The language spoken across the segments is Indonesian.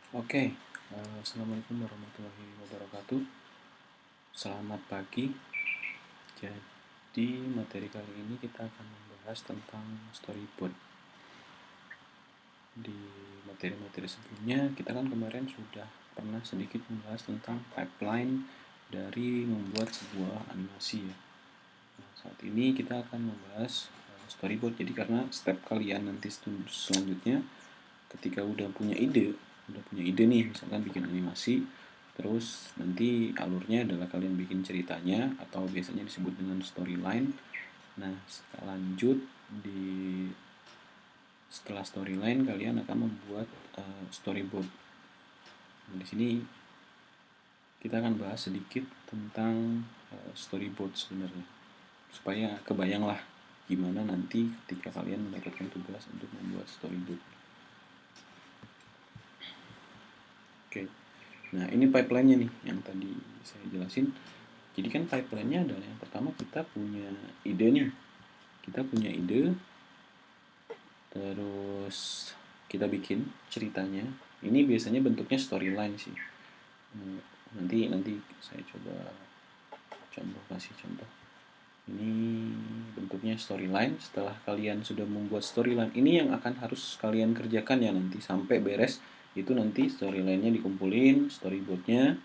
Oke, Assalamualaikum warahmatullahi wabarakatuh. Selamat pagi. Jadi materi kali ini kita akan membahas tentang storyboard. Di materi-materi sebelumnya kita kan kemarin sudah pernah sedikit membahas tentang pipeline dari membuat sebuah animasi ya. Nah, saat ini kita akan membahas storyboard. Jadi karena step kalian nanti selanjutnya ketika udah punya ide nih, misalkan bikin animasi, terus nanti alurnya adalah kalian bikin ceritanya atau biasanya disebut dengan storyline. Nah, di setelah storyline kalian akan membuat storyboard. Nah, di sini kita akan bahas sedikit tentang storyboard sebenarnya, supaya kebayanglah gimana nanti ketika kalian mendapatkan tugas untuk membuat storyboard. Oke. Nah, ini pipeline-nya nih yang tadi saya jelasin. Jadi kan pipeline-nya adalah yang pertama kita punya ide nih. Kita punya ide, terus kita bikin ceritanya. Ini biasanya bentuknya storyline sih. Nanti saya coba kasih contoh. Ini bentuknya storyline. Setelah kalian sudah membuat storyline, ini yang akan harus kalian kerjakan ya nanti sampai beres. Itu nanti storyline-nya dikumpulin, storyboard-nya.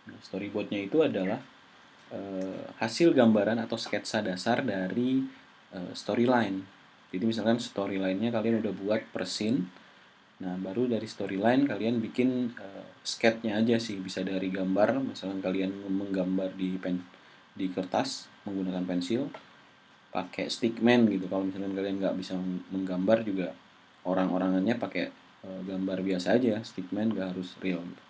Nah, storyboard-nya itu adalah hasil gambaran atau sketsa dasar dari storyline. Jadi misalkan storyline-nya kalian udah buat per scene. Nah, baru dari storyline kalian bikin sketch-nya aja sih. Bisa dari gambar, misalkan kalian menggambar di kertas menggunakan pensil, pakai stickman gitu. Kalau misalkan kalian nggak bisa menggambar juga, orang-orangannya pakai gambar biasa aja, stickman nggak harus real gitu.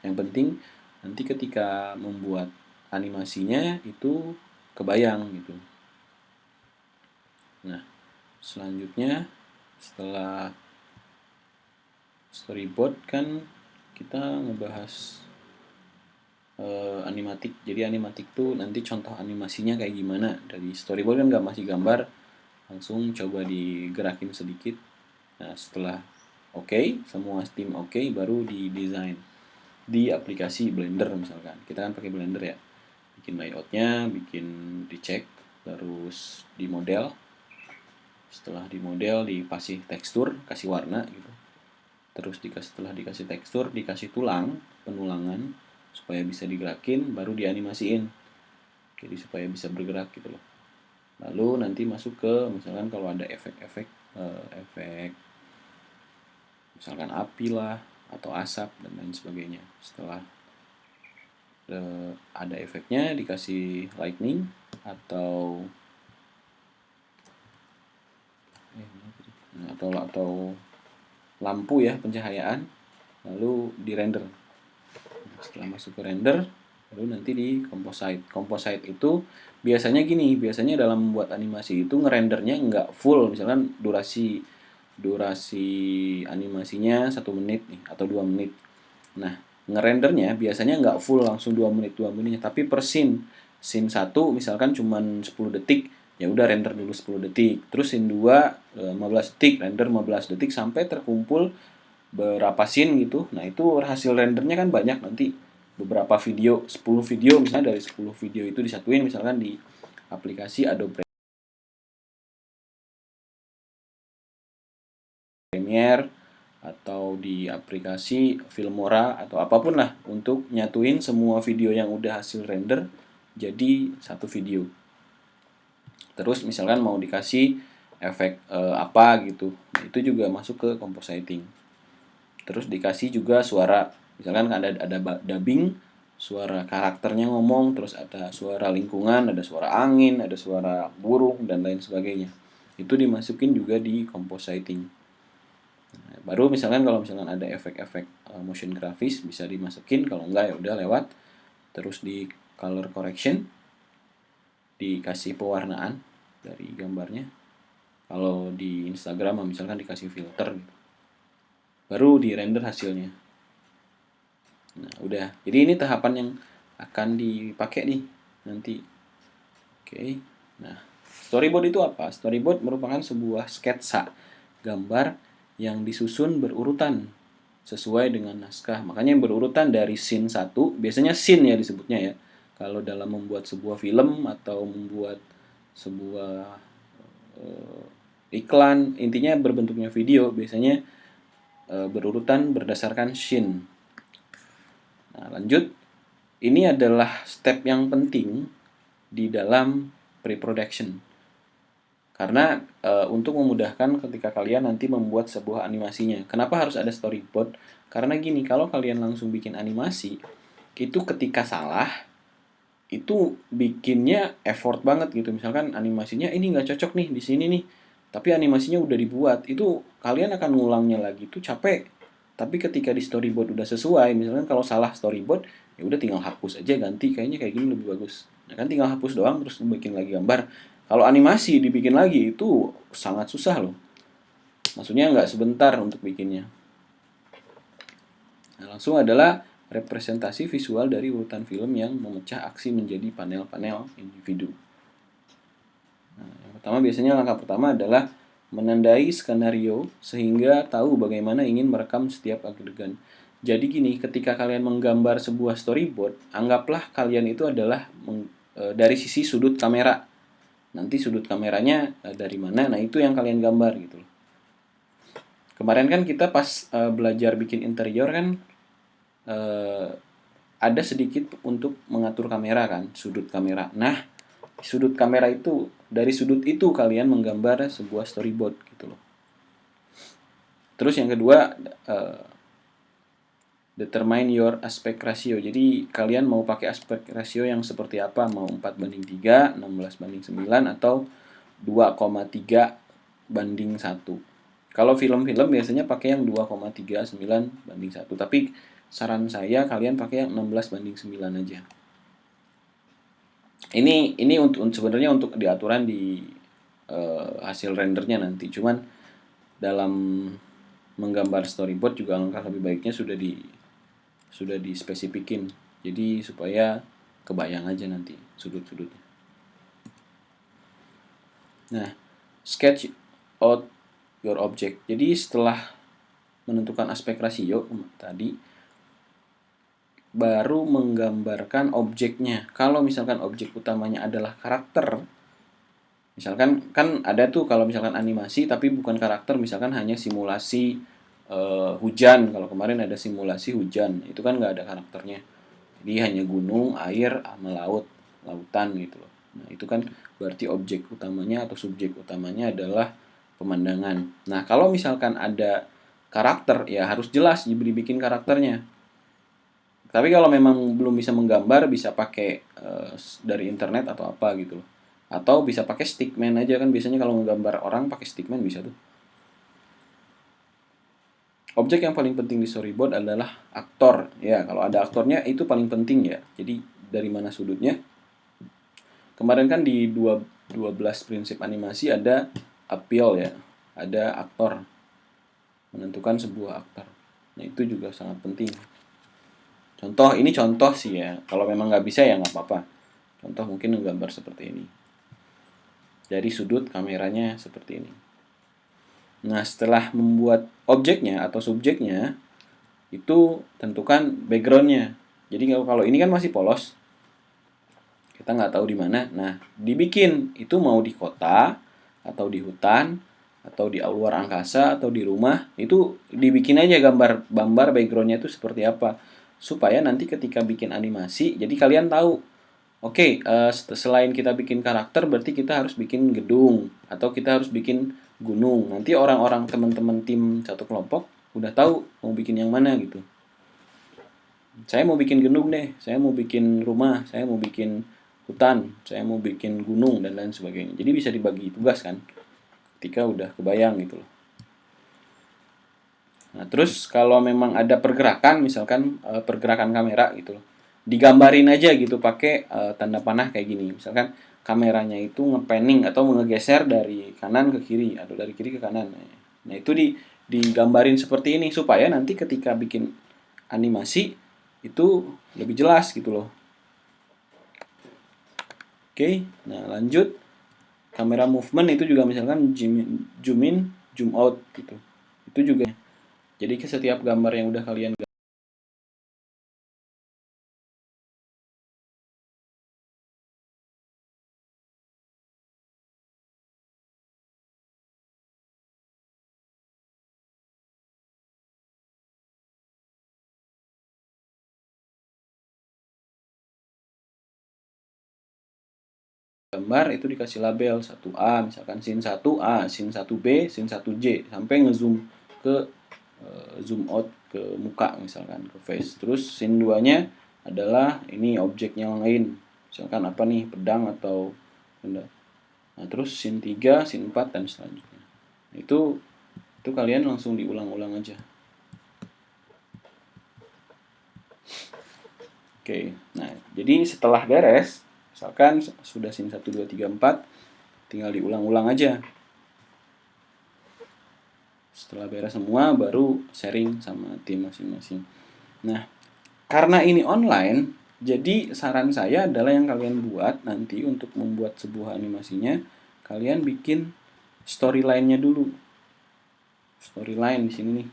Yang penting nanti ketika membuat animasinya itu kebayang gitu. Nah, selanjutnya setelah storyboard kan kita ngebahas animatik. Jadi animatik tuh nanti contoh animasinya kayak gimana. Dari storyboard kan nggak masih gambar, langsung coba digerakin sedikit. Nah, setelah oke, semua tim oke, baru di desain di aplikasi Blender misalkan. Kita kan pakai Blender ya. Bikin layoutnya, bikin dicek, terus di model. Setelah di model dikasih tekstur, kasih warna gitu. Terus setelah dikasih tekstur, dikasih penulangan supaya bisa digerakin, baru dianimasiin. Jadi supaya bisa bergerak gitu loh. Lalu nanti masuk ke misalkan kalau ada efek-efek misalkan api lah atau asap dan lain sebagainya. Setelah ada efeknya dikasih lightning atau atau lampu ya, pencahayaan, lalu di render. Setelah masuk ke render, lalu nanti di composite. Composite itu biasanya gini, biasanya dalam membuat animasi itu ngerendernya nggak full, misalkan durasi animasinya 1 menit nih atau 2 menit. Nah, ngerendernya biasanya nggak full langsung 2 menit tapi per scene 1 misalkan cuman 10 detik, ya udah render dulu 10 detik. Terus scene 2 15 detik, render 15 detik sampai terkumpul berapa scene gitu. Nah, itu hasil rendernya kan banyak nanti beberapa video, 10 video misalnya, dari 10 video itu disatuin misalkan di aplikasi Adobe Premiere atau di aplikasi Filmora atau apapun lah untuk nyatuin semua video yang udah hasil render jadi satu video. Terus misalkan mau dikasih efek apa gitu, nah, itu juga masuk ke compositing. Terus dikasih juga suara, misalkan ada dubbing, suara karakternya ngomong, terus ada suara lingkungan, ada suara angin, ada suara burung dan lain sebagainya. Itu dimasukin juga di compositing. Nah, baru misalkan kalau misalkan ada efek-efek motion grafis bisa dimasukin, kalau enggak ya udah lewat. Terus di color correction dikasih pewarnaan dari gambarnya. Kalau di Instagram misalkan dikasih filter gitu. Baru di render hasilnya. Nah, udah. Jadi ini tahapan yang akan dipakai nih nanti. Oke. Nah, storyboard itu apa? Storyboard merupakan sebuah sketsa gambar yang disusun berurutan sesuai dengan naskah. Makanya yang berurutan dari scene 1, biasanya scene ya disebutnya ya. Kalau dalam membuat sebuah film atau membuat sebuah iklan, intinya berbentuknya video, biasanya berurutan berdasarkan scene. Nah, lanjut. Ini adalah step yang penting di dalam pre-production. Karena untuk memudahkan ketika kalian nanti membuat sebuah animasinya. Kenapa harus ada storyboard? Karena gini, kalau kalian langsung bikin animasi, itu ketika salah, itu bikinnya effort banget gitu. Misalkan animasinya ini nggak cocok nih di sini nih, tapi animasinya udah dibuat, itu kalian akan ngulangnya lagi, itu capek. Tapi ketika di storyboard udah sesuai, misalkan kalau salah storyboard, ya udah tinggal hapus aja, ganti kayaknya kayak gini lebih bagus. Nah kan tinggal hapus doang terus bikin lagi gambar. Kalau animasi dibikin lagi itu sangat susah loh. Maksudnya nggak sebentar untuk bikinnya. Nah, langsung adalah representasi visual dari urutan film yang memecah aksi menjadi panel-panel individu. Nah, yang pertama biasanya langkah pertama adalah menandai skenario sehingga tahu bagaimana ingin merekam setiap adegan. Jadi gini, ketika kalian menggambar sebuah storyboard, anggaplah kalian itu adalah dari sisi sudut kamera. Nanti sudut kameranya dari mana, nah itu yang kalian gambar gitu. Kemarin kan kita pas belajar bikin interior kan ada sedikit untuk mengatur kamera kan, sudut kamera. Nah, sudut kamera itu, dari sudut itu kalian menggambar sebuah storyboard gitu loh. Terus yang kedua, determine your aspect ratio. Jadi kalian mau pakai aspect ratio yang seperti apa? Mau 4:3, 16:9, atau 2,3 banding 1. Kalau film-film biasanya pakai yang 2,39:1. Tapi saran saya kalian pakai yang 16:9 aja. Ini untuk sebenarnya untuk diaturan di hasil rendernya nanti. Cuman dalam menggambar storyboard juga langkah lebih baiknya sudah dispesifikin. Jadi supaya kebayang aja nanti sudut-sudutnya. Nah, sketch out your object. Jadi setelah menentukan aspek rasio tadi, baru menggambarkan objeknya. Kalau misalkan objek utamanya adalah karakter, misalkan kan ada tuh kalau misalkan animasi tapi bukan karakter, misalkan hanya simulasi hujan. Kalau kemarin ada simulasi hujan, itu kan nggak ada karakternya. Jadi hanya gunung, air, sama lautan gitu loh. Nah itu kan berarti objek utamanya atau subjek utamanya adalah pemandangan. Nah kalau misalkan ada karakter, ya harus jelas dibikin karakternya. Tapi kalau memang belum bisa menggambar, bisa pakai dari internet atau apa gitu loh. Atau bisa pakai stickman aja kan, biasanya kalau menggambar orang pakai stickman bisa tuh. Objek yang paling penting di storyboard adalah aktor. Ya, kalau ada aktornya itu paling penting ya. Jadi dari mana sudutnya? Kemarin kan di 12 prinsip animasi ada appeal ya. Ada aktor. Menentukan sebuah aktor. Nah, itu juga sangat penting. Ini contoh sih ya. Kalau memang nggak bisa ya nggak apa-apa. Contoh mungkin menggambar seperti ini. Dari sudut kameranya seperti ini. Nah, setelah membuat objeknya atau subjeknya, itu tentukan backgroundnya. Jadi kalau ini kan masih polos, kita nggak tahu di mana. Nah, dibikin itu mau di kota atau di hutan atau di luar angkasa atau di rumah, itu dibikin aja gambar backgroundnya itu seperti apa, supaya nanti ketika bikin animasi, jadi kalian tahu. Oke, selain kita bikin karakter, berarti kita harus bikin gedung atau kita harus bikin gunung. Nanti orang-orang teman-teman tim satu kelompok udah tahu mau bikin yang mana gitu. Saya mau bikin gedung deh, saya mau bikin rumah, saya mau bikin hutan, saya mau bikin gunung dan lain sebagainya. Jadi bisa dibagi tugas kan, ketika udah kebayang gitu loh. Nah terus kalau memang ada pergerakan, misalkan pergerakan kamera gitu loh, digambarin aja gitu pakai tanda panah kayak gini. Misalkan kameranya itu nge-panning atau ngegeser dari kanan ke kiri atau dari kiri ke kanan. Nah, itu digambarin seperti ini supaya nanti ketika bikin animasi itu lebih jelas gitu loh. Oke, nah lanjut. Kamera movement itu juga misalkan zoom in, zoom out gitu. Itu juga Jadi ke setiap gambar yang udah kalian gambar itu dikasih label 1A, misalkan scene 1A, scene 1B, scene 1J, sampai ngezoom ke zoom out ke muka misalkan, ke face. Terus scene 2-nya adalah ini objeknya yang lain. Misalkan apa nih, pedang atau benda. Nah, terus scene 3, scene 4 dan selanjutnya. Itu kalian langsung diulang-ulang aja. Oke. Nah, jadi setelah beres, misalkan sudah scene 1 2 3 4, tinggal diulang-ulang aja. Setelah beres semua baru sharing sama tim masing-masing. Nah, karena ini online, jadi saran saya adalah yang kalian buat nanti untuk membuat sebuah animasinya, kalian bikin storyline-nya dulu. Storyline di sini nih.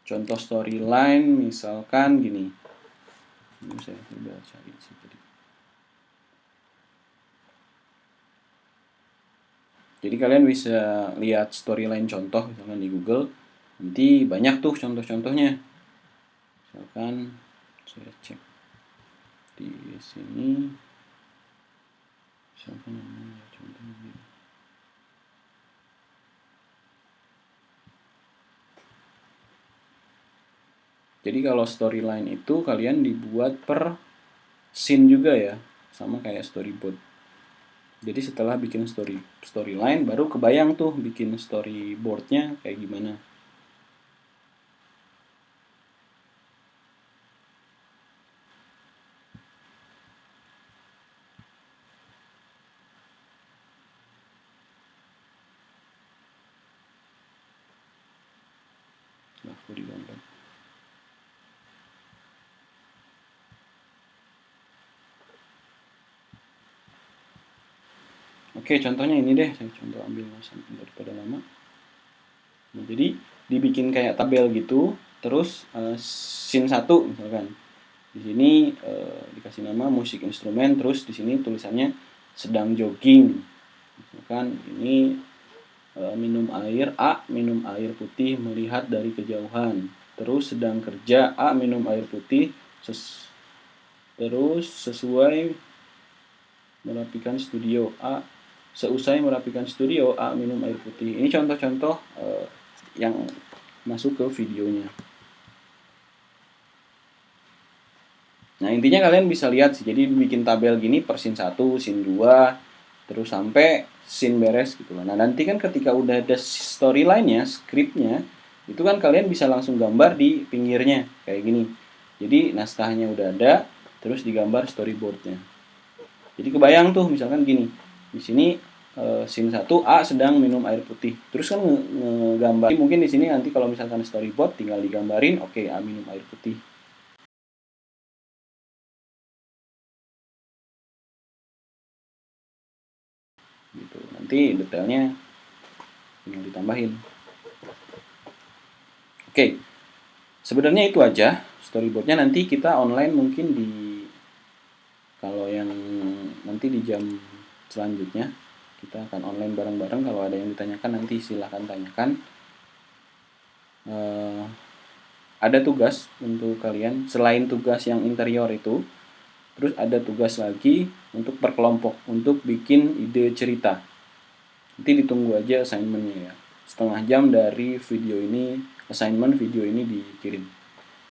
Contoh storyline misalkan gini. Ini saya coba cari sih tadi. Jadi kalian bisa lihat storyline contoh misalkan di Google. Nanti banyak tuh contoh-contohnya. Misalkan saya cek di sini. Misalkan contohnya. Jadi kalau storyline itu kalian dibuat per scene juga ya, sama kayak storyboard. Jadi setelah bikin storyline baru kebayang tuh bikin storyboardnya kayak gimana. Aku di gambar. Oke, contohnya ini deh, saya contoh ambil daripada lama. Nah, jadi dibikin kayak tabel gitu, terus scene 1 misalkan. Di sini dikasih nama musik instrumen, terus di sini tulisannya sedang jogging. Misalkan ini minum air, A minum air putih melihat dari kejauhan. Terus sedang kerja, A minum air putih, terus sesuai merapikan studio, A seusai merapikan studio, A minum air putih. Ini contoh-contoh yang masuk ke videonya. Nah, intinya kalian bisa lihat sih. Jadi bikin tabel gini per scene 1, scene 2, terus sampai scene beres gitu. Nah, nanti kan ketika udah ada storyline-nya, skripnya, itu kan kalian bisa langsung gambar di pinggirnya kayak gini. Jadi naskahnya udah ada, terus digambar storyboardnya. Jadi kebayang tuh misalkan gini. Di sini scene 1 A sedang minum air putih. Terus kan ngegambar. Mungkin di sini nanti kalau misalkan storyboard tinggal digambarin, oke, A minum air putih. Gitu. Nanti detailnya tinggal ditambahin. Oke. Sebenarnya itu aja storyboardnya. Nanti kita online mungkin kalau yang nanti di jam selanjutnya kita akan online bareng-bareng. Kalau ada yang ditanyakan nanti silahkan tanyakan. Ada tugas untuk kalian selain tugas yang interior itu, terus ada tugas lagi untuk per kelompok untuk bikin ide cerita. Nanti ditunggu aja assignmentnya ya. Setengah jam dari video ini, assignment video ini dikirim.